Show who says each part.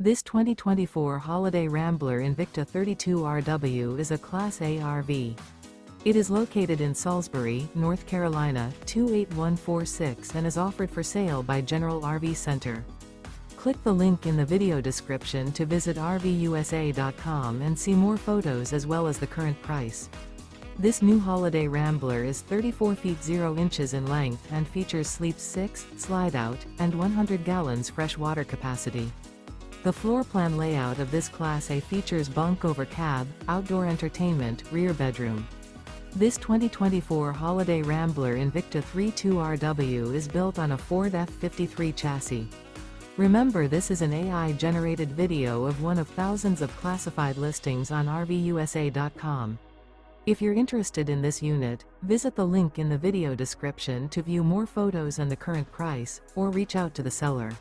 Speaker 1: This 2024 Holiday Rambler Invicta 32RW is a Class A RV. It is located in Salisbury, North Carolina, 28146 and is offered for sale by General RV Center. Click the link in the video description to visit RVUSA.com and see more photos as well as the current price. This new Holiday Rambler is 34 feet 0 inches in length and features Sleep 6, Slideout, and 100 gallons fresh water capacity. The floor plan layout of this Class A features bunk over cab, outdoor entertainment, rear bedroom. This 2024 Holiday Rambler Invicta 32RW is built on a Ford F-53 chassis. Remember, this is an AI-generated video of one of thousands of classified listings on RVUSA.com. If you're interested in this unit, visit the link in the video description to view more photos and the current price, or reach out to the seller.